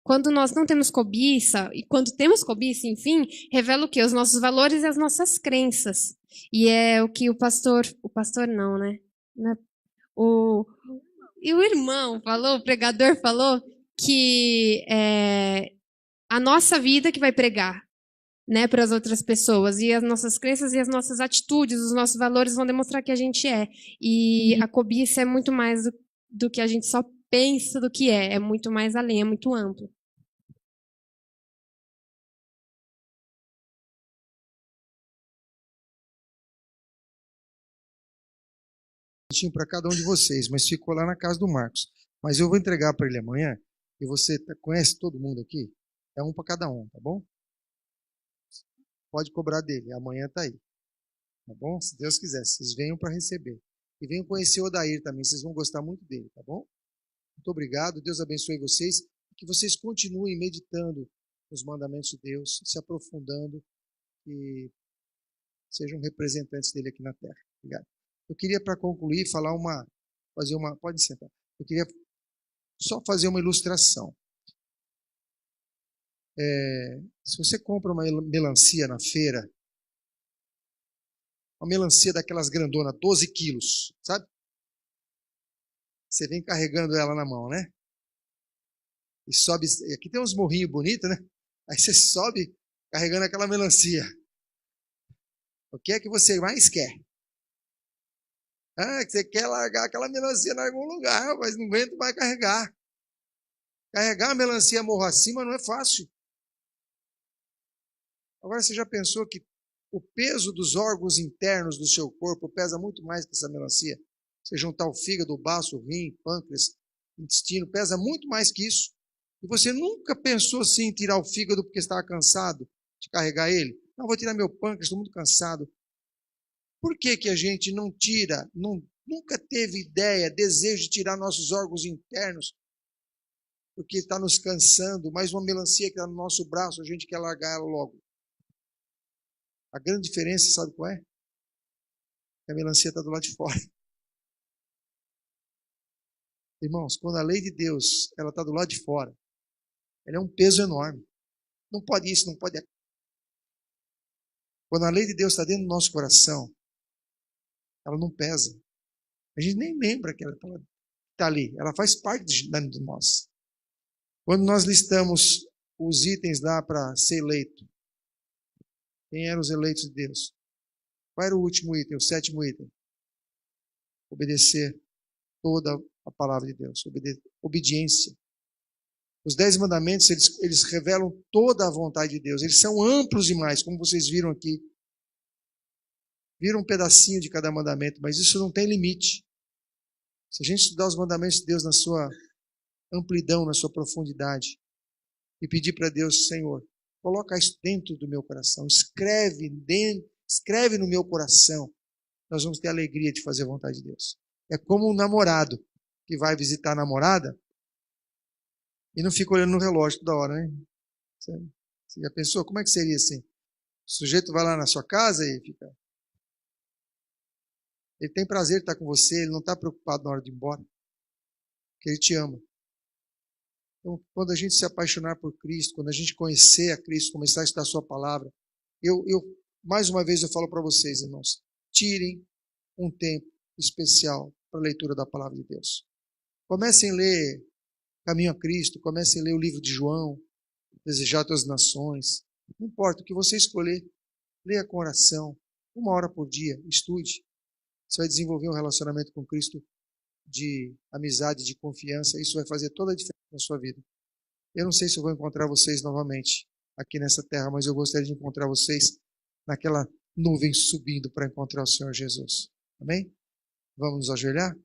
Quando nós não temos cobiça, e quando temos cobiça, enfim, revela o quê? Os nossos valores e as nossas crenças. E é o que o pastor não, né? E o irmão falou, o pregador falou, que é a nossa vida que vai pregar, né, para as outras pessoas. E as nossas crenças e as nossas atitudes, os nossos valores vão demonstrar que a gente é. E a cobiça é muito mais do que a gente só pensa do que é. É muito mais além, é muito amplo. Para cada um de vocês, mas ficou lá na casa do Marcos. Mas eu vou entregar para ele amanhã, e você conhece todo mundo aqui? É um para cada um, tá bom? Pode cobrar dele, amanhã tá aí. Tá bom? Se Deus quiser, vocês venham para receber. E venham conhecer o Odair também, vocês vão gostar muito dele, tá bom? Muito obrigado, Deus abençoe vocês, que vocês continuem meditando nos mandamentos de Deus, se aprofundando e sejam representantes dele aqui na Terra. Obrigado. Eu queria, para concluir, pode sentar. Eu queria só fazer uma ilustração. Se você compra uma melancia na feira, uma melancia daquelas grandonas, 12 quilos, sabe? Você vem carregando ela na mão, né? E sobe, aqui tem uns morrinhos bonitos, né? Aí você sobe carregando aquela melancia. O que é que você mais quer? Que você quer largar aquela melancia em algum lugar, mas não aguento mais carregar. Carregar a melancia morro acima não é fácil. Agora você já pensou que o peso dos órgãos internos do seu corpo pesa muito mais que essa melancia? Você juntar o fígado, o baço, o rim, pâncreas, intestino, pesa muito mais que isso. E você nunca pensou assim em tirar o fígado porque estava cansado de carregar ele? Não, vou tirar meu pâncreas, estou muito cansado. Por que que a gente não tira, nunca teve ideia, desejo de tirar nossos órgãos internos? Porque está nos cansando, mais uma melancia que está no nosso braço, a gente quer largar ela logo. A grande diferença, sabe qual é? A melancia está do lado de fora. Irmãos, quando a lei de Deus ela está do lado de fora, ela é um peso enorme. Não pode isso, não pode aquilo. Quando a lei de Deus está dentro do nosso coração, ela não pesa. A gente nem lembra que ela está ali. Ela faz parte de nós. Quando nós listamos os itens lá para ser eleito, quem eram os eleitos de Deus? Qual era o último item, o 7º item? Obedecer toda a palavra de Deus. Obediência. Os 10 mandamentos, eles revelam toda a vontade de Deus. Eles são amplos demais, como vocês viram aqui. Viram um pedacinho de cada mandamento, mas isso não tem limite. Se a gente estudar os mandamentos de Deus na sua amplidão, na sua profundidade, e pedir para Deus, Senhor, coloca isso dentro do meu coração, escreve no meu coração, nós vamos ter a alegria de fazer a vontade de Deus. É como um namorado que vai visitar a namorada e não fica olhando no relógio toda hora, né? Você já pensou? Como é que seria assim? O sujeito vai lá na sua casa e fica... Ele tem prazer de estar com você, ele não está preocupado na hora de ir embora, porque ele te ama. Então, quando a gente se apaixonar por Cristo, quando a gente conhecer a Cristo, começar a estudar a sua palavra, mais uma vez eu falo para vocês, irmãos, tirem um tempo especial para a leitura da palavra de Deus. Comecem a ler Caminho a Cristo, comecem a ler o livro de João, Desejar das Nações, não importa o que você escolher, leia com oração, 1 hora por dia, estude. Você vai desenvolver um relacionamento com Cristo de amizade, de confiança. Isso vai fazer toda a diferença na sua vida. Eu não sei se eu vou encontrar vocês novamente aqui nessa terra, mas eu gostaria de encontrar vocês naquela nuvem subindo para encontrar o Senhor Jesus. Amém? Vamos nos ajoelhar?